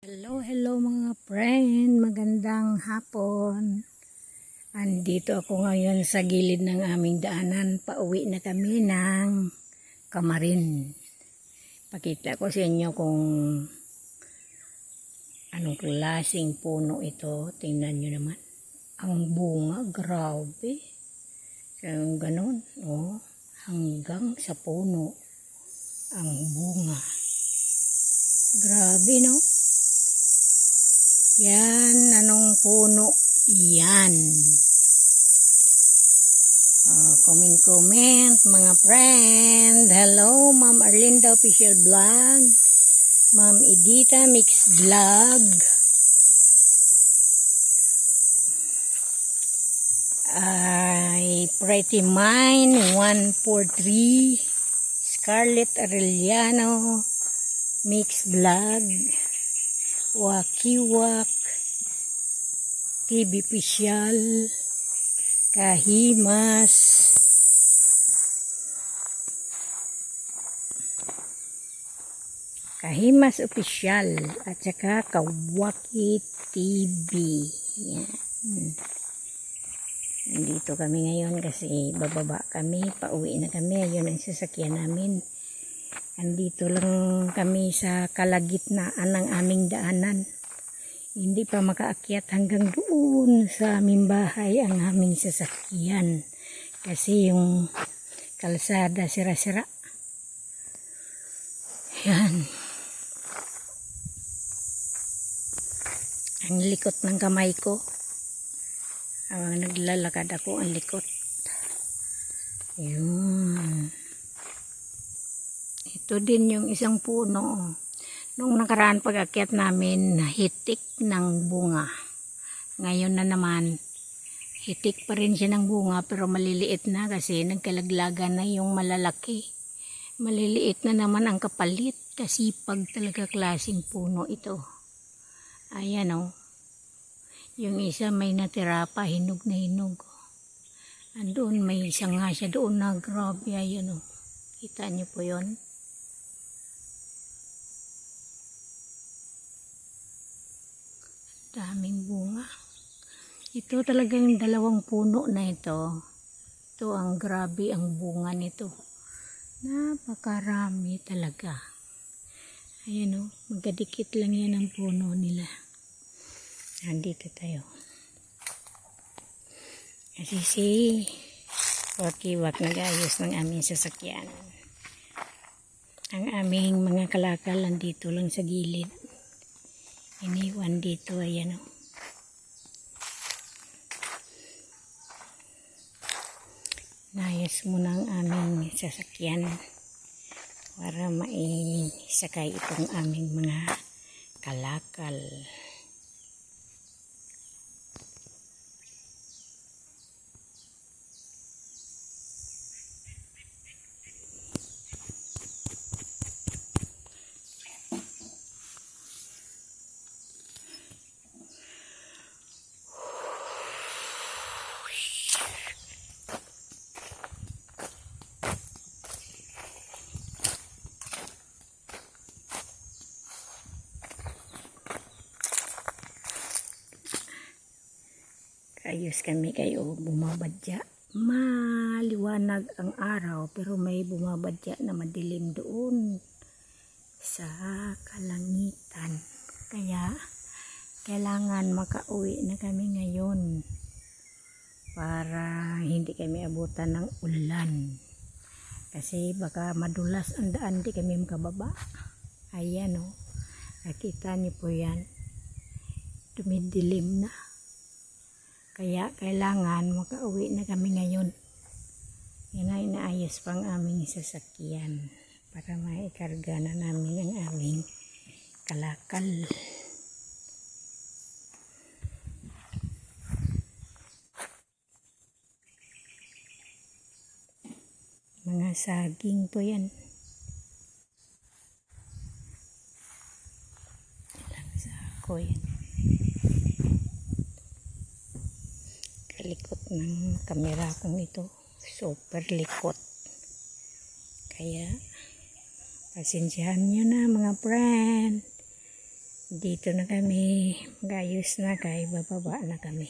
Hello mga friend, magandang hapon. Andito ako ngayon sa gilid ng aming daanan. Pauwi na kami ng Kamarin. Pakita ko sa inyo kung anong klaseng puno ito. Tingnan nyo naman. Ang bunga, grabe. So, ganun, oh, hanggang sa puno ang bunga. Grabe, no? Yan, anong puno? Yan. Comment mga friend. Hello, Ma'am Arlinda Official Vlog. Ma'am Edita Mix Vlog. Pretty Mine 143. Scarlett Arellano Mix Vlog. Wakiwak TV Official, Kahimas Official, at saka Kawaki TV. Yan. Nandito kami ngayon kasi bababa kami, pauwi na kami. Ayun ang sasakyan namin. Andito lang kami sa kalagitnaan ng aming daanan. Hindi pa makaakyat hanggang doon sa aming bahay ang aming sasakyan. Kasi yung kalsada sira-sira. Yan. Ang likot ng kamay ko. Naglalakad ako, ang likot. Yun. Ito din yung isang puno. Nung nakaraan pag-akyat namin, hitik ng bunga. Ngayon na naman, hitik pa rin siya ng bunga pero maliliit na kasi nagkalaglagan na yung malalaki. Maliliit na naman ang kapalit kasi pag talaga klaseng puno ito. Ayan o. Yung isa may natira pa, hinog na hinog. Andun may isa nga siya doon na grabe. Ayan o. Kita niyo po yun? Daming bunga. Ito talaga yung dalawang puno na ito. Ito ang grabe ang bunga nito. Napakarami talaga. Ayan o, magkadikit lang yan ang puno nila. Nandito tayo. Kasi si Wakiwak nag-ayos ng aming sasakyan. Ang aming mga kalakal nandito lang sa gilid. Iniwan dito, ayan o. Nayos muna ang aming sasakyan para maisakay itong aming mga kalakal. Ayos kami kayo bumabadya. Maliwanag ang araw pero may bumabadya na madilim doon sa kalangitan. Kaya kailangan makauwi na kami ngayon para hindi kami abutan ng ulan. Kasi baka madulas ang daan, di kami makababa. Ayan o. Nakita niyo po yan. Dumidilim na. Kaya kailangan makauwi na kami ngayon. Yan ay inaayos pang aming sasakyan para maikarga na namin ang aming kalakal. Mga saging po yan. Ilang sako yan. Likot ng kamera kong ito, super likot, kaya pasensyahan nyo na mga friend. Dito na kami. Mag-ayos na kay bababa na kami.